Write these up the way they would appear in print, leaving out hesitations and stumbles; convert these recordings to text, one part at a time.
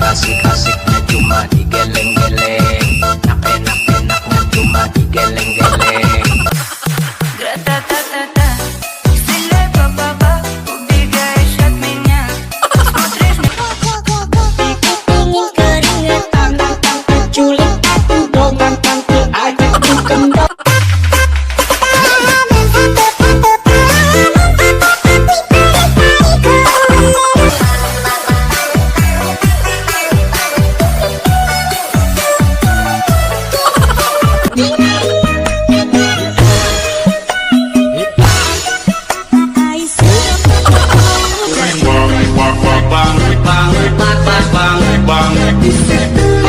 Asik-asiknya cuma digeleng-geleng, enak-enaknya cuma digeleng-geleng. Гра-та-та-та-та, стреляй, ба-ба-ба, убегаешь от меня. Смотришь мне. Ingin keringat tangan culik aku dong tante ajak ku kendor.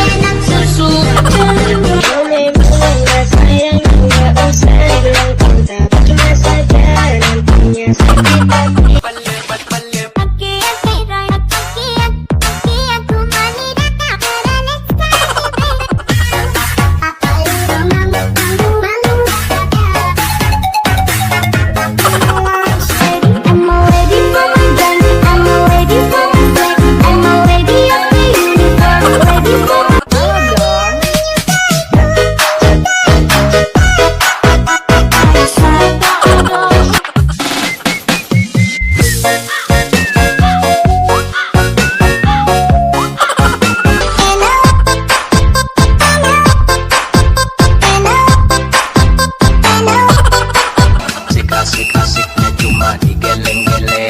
Enak susu boleh mulai sayang nggak usah bilang cinta cuma saja nantinya sakit hati. Asik-asiknya cuma digeleng-geleng.